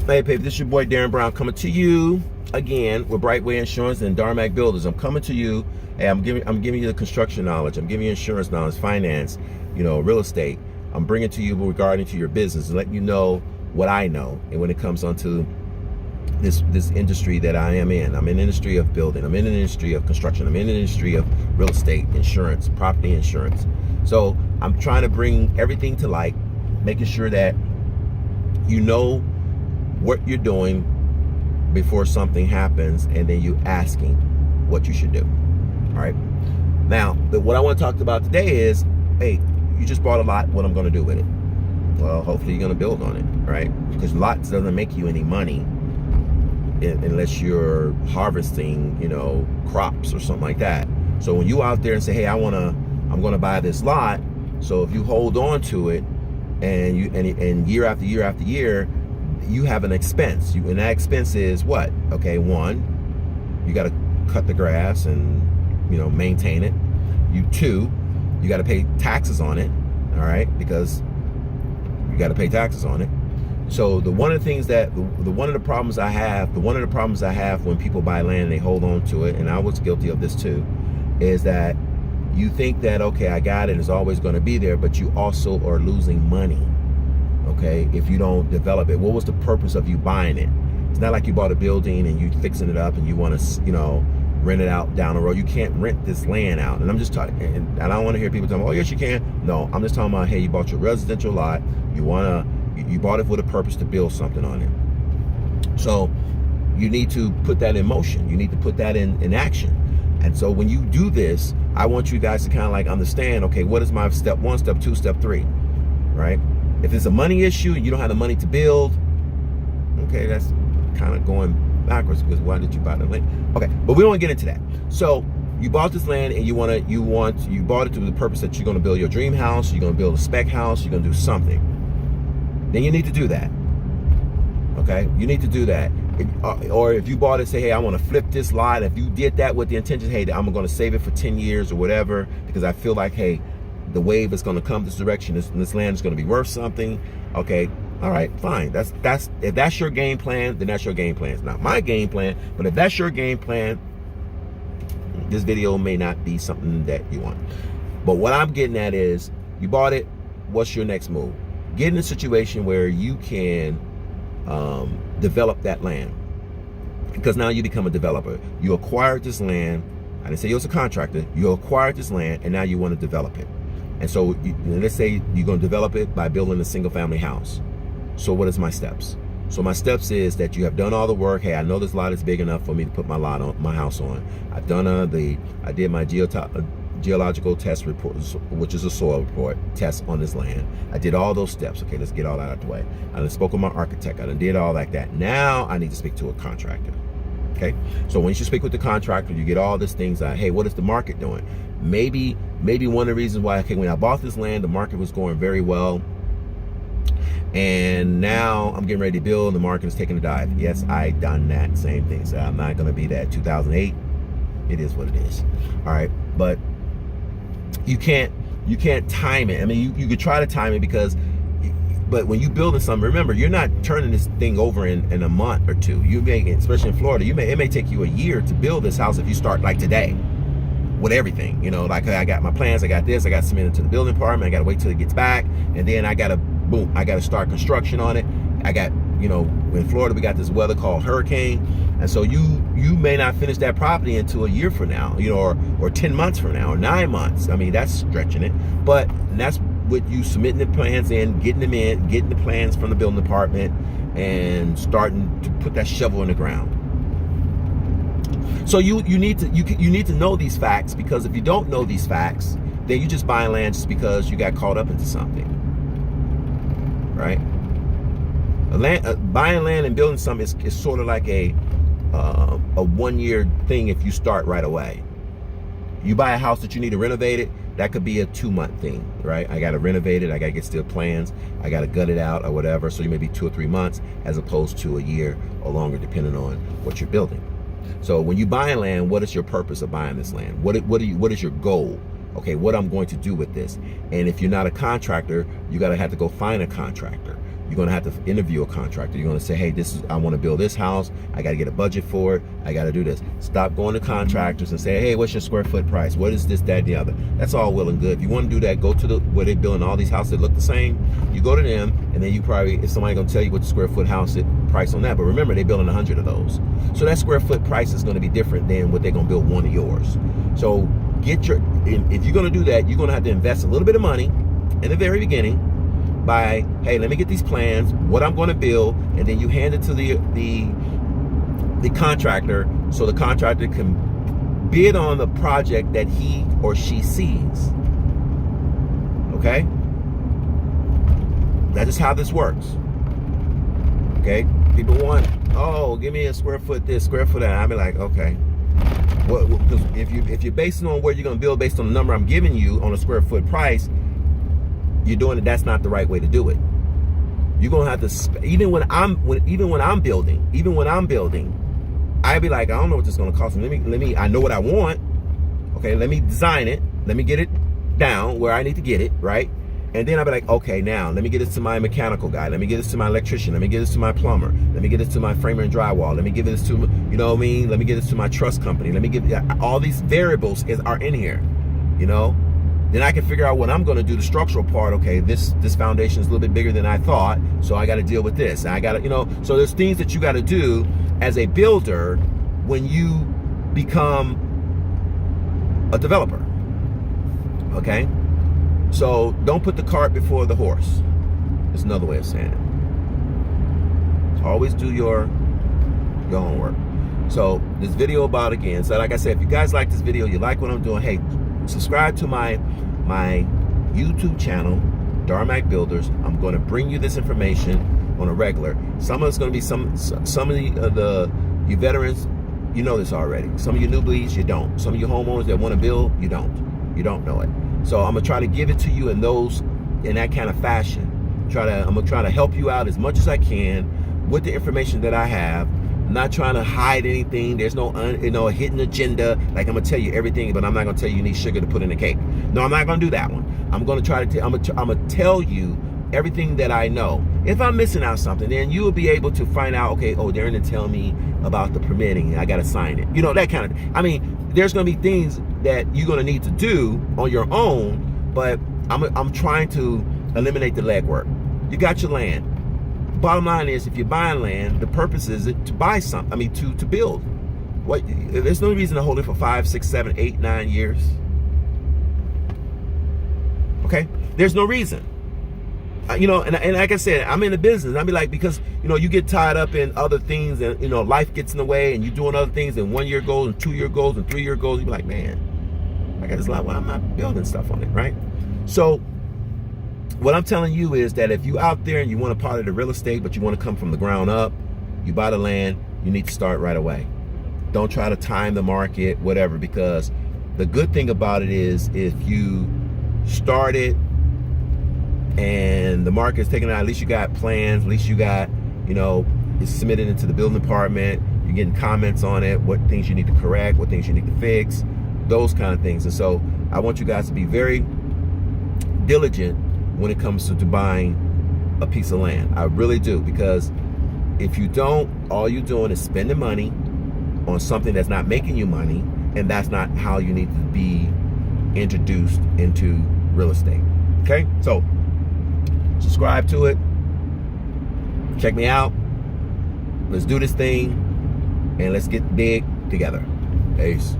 Hey, Pape, this is your boy Darren Brown coming to you again with Brightway Insurance and Darmac Builders. I'm coming to you. Hey, I'm giving you the construction knowledge. I'm giving you insurance knowledge, finance, real estate. I'm bringing to you regarding to your business and letting you know what I know. And when it comes onto this industry that I am in, I'm in the industry of building. I'm in the industry of construction. I'm in the industry of real estate, insurance, property insurance. So I'm trying to bring everything to light, making sure that you know what you're doing before something happens, and then you asking what you should do. All right. Now, what I want to talk about today is, hey, you just bought a lot. What I'm going to do with it? Well, hopefully you're going to build on it, right? Because lots doesn't make you any money unless you're harvesting, crops or something like that. So when you out there and say, hey, I'm going to buy this lot. So if you hold on to it, and year after year after year, you have an expense. And that expense is what? Okay, one, you got to cut the grass and maintain it. Two, you got to pay taxes on it. All right, because you got to pay taxes on it. So one of the problems I have when people buy land and they hold on to it, and I was guilty of this too, is that you think that, okay, I got it, it's always going to be there, but you also are losing money, okay, if you don't develop it. What was the purpose of you buying it? It's not like you bought a building and you fixing it up and you want to, rent it out down the road. You can't rent this land out. And I'm just talking, and I don't want to hear people talking, oh, yes, you can. No, I'm just talking about, hey, you bought your residential lot. You bought it with a purpose to build something on it. So you need to put that in motion. You need to put that in action. And so when you do this, I want you guys to kind of like understand, okay, what is my step one, step two, step three, right? If it's a money issue and you don't have the money to build, okay, that's kind of going backwards, because why did you buy the land? Okay, but we don't want to get into that. So you bought this land and you bought it to the purpose that you're going to build your dream house, you're going to build a spec house, you're going to do something. Then you need to do that. Okay, you need to do that. Or if you bought it, say, hey, I want to flip this lot. If you did that with the intention, hey, I'm going to save it for 10 years or whatever, because I feel like, hey, the wave is going to come this direction. This land is going to be worth something. Okay, all right, fine. If that's your game plan, then that's your game plan. It's not my game plan, but if that's your game plan, this video may not be something that you want. But what I'm getting at is, you bought it. What's your next move? Get in a situation where you can develop that land, because now you become a developer. You acquired this land. I didn't say you was a contractor. You acquired this land, and now you want to develop it. And so let's say you're going to develop it by building a single family house. So what is my steps? So my steps is that you have done all the work. Hey, I know this lot is big enough for me to put my house on. I've done I did my geological test report, which is a soil report test on this land. I did all those steps. Okay, let's get all that out of the way. I done spoke with my architect. I done did all like that. Now I need to speak to a contractor. Okay, so once you speak with the contractor, you get all these things like, hey, what is the market doing? Maybe one of the reasons why, okay, when I bought this land, the market was going very well, and now I'm getting ready to build, the market is taking a dive. Yes, I done that same thing. So I'm not going to be that 2008. It is what it is. All right, but you can't time it. I mean, you could try to time it, but when you building something, remember, you're not turning this thing over in a month or two. You may, especially in Florida, it may take you a year to build this house if you start like today with everything. Like I got my plans, I got this, I got submitted to the building department, I got to wait till it gets back, and then I got to start construction on it. I got, in Florida, we got this weather called hurricane. And so you may not finish that property until a year from now, or 10 months from now, or 9 months. I mean, that's stretching it. But that's with you submitting the plans in, getting them in, getting the plans from the building department, and starting to put that shovel in the ground. So you need to know these facts, because if you don't know these facts, then you just buy land just because you got caught up into something, right? Buying land and building something is sort of like a 1 year thing if you start right away. You buy a house that you need to renovate it, that could be a 2 month thing, right? I got to renovate it, I got to get still plans, I got to gut it out or whatever. So you may be 2 or 3 months as opposed to a year or longer, depending on what you're building. So when you buy land, what is your purpose of buying this land? What is your goal? Okay, what I'm going to do with this? And if you're not a contractor, you have to go find a contractor. You're going to have to interview a contractor. You're going to say, hey, I want to build this house. I got to get a budget for it. I got to do this. Stop going to contractors and say, hey, what's your square foot price? What is this, that, and the other? That's all well and good. If you want to do that, go to where they're building all these houses that look the same. You go to them, and then you probably, if somebody going to tell you what the square foot house price on that. But remember, they're building 100 of those. So that square foot price is going to be different than what they're going to build one of yours. So if you're going to do that, you're going to have to invest a little bit of money in the very beginning by, hey, let me get these plans, what I'm going to build, and then you hand it to the contractor so the contractor can bid on the project that he or she sees. Okay? That is how this works. Okay? People want, oh, give me a square foot this, square foot that. I'll be like, okay. Well, because if you're basing on where you're going to build based on the number I'm giving you on a square foot price, you're doing it. That's not the right way to do it. You're gonna have to even when I'm building, I'd be like, I don't know what this is gonna cost me. Let me. I know what I want. Okay, let me design it. Let me get it down where I need to get it, right? And then I'll be like, okay, now let me get this to my mechanical guy. Let me get this to my electrician. Let me get this to my plumber. Let me get this to my framer and drywall. Let me give this to, you know what I mean? Let me get this to my trust company. Let me give all these variables are in here, you know. Then I can figure out what I'm going to do, the structural part. Okay, this foundation is a little bit bigger than I thought, so I got to deal with this. I got to, you know, so there's things that you got to do as a builder when you become a developer. Okay, so don't put the cart before the horse. That's another way of saying it. Always do your homework. So this video about, again, so like I said, if you guys like this video, you like what I'm doing, hey, subscribe to my YouTube channel, Darmac Builders. I'm going to bring you this information on a regular. Some of it's going to be some of you veterans, you know this already. Some of you newbies, you don't. Some of you homeowners that want to build, you don't know it. So I'm gonna try to give it to you in that kind of fashion. I'm gonna try to help you out as much as I can with the information that I have. I'm not trying to hide anything. There's no hidden agenda. Like, I'm gonna tell you everything, but I'm not gonna tell you need sugar to put in the cake. No, I'm not gonna do that one. I'm gonna try to. I'm gonna tell you everything that I know. If I'm missing out something, then you will be able to find out. Okay, oh, they're gonna tell me about the permitting. I gotta sign it. You know, that kind of thing. I mean, there's gonna be things that you're gonna need to do on your own, but I'm trying to eliminate the legwork. You got your land. Bottom line is, if you're buying land, the purpose is to buy something. I mean, to build. What? There's no reason to hold it for 5, 6, 7, 8, 9 years. Okay? There's no reason. You know, and like I said, I'm in the business. I mean, like, because, you know, you get tied up in other things, and, you know, life gets in the way, and you're doing other things, and 1 year goes, and 2 year goes, and 3 year goes. You be like, man, I got this lot. Well, I'm not building stuff on it, right? So what I'm telling you is that if you out there and you want a part of the real estate, but you want to come from the ground up, you buy the land, you need to start right away. Don't try to time the market, whatever, because the good thing about it is, if you start it and the market's taking it out, at least you got plans, at least you got, you know, it's submitted into the building department, you're getting comments on it, what things you need to correct, what things you need to fix, those kind of things. And so I want you guys to be very diligent when it comes to buying a piece of land. I really do, because if you don't, all you're doing is spending money on something that's not making you money, and that's not how you need to be introduced into real estate. Okay, so subscribe to it, check me out, let's do this thing, and let's get big together. Peace.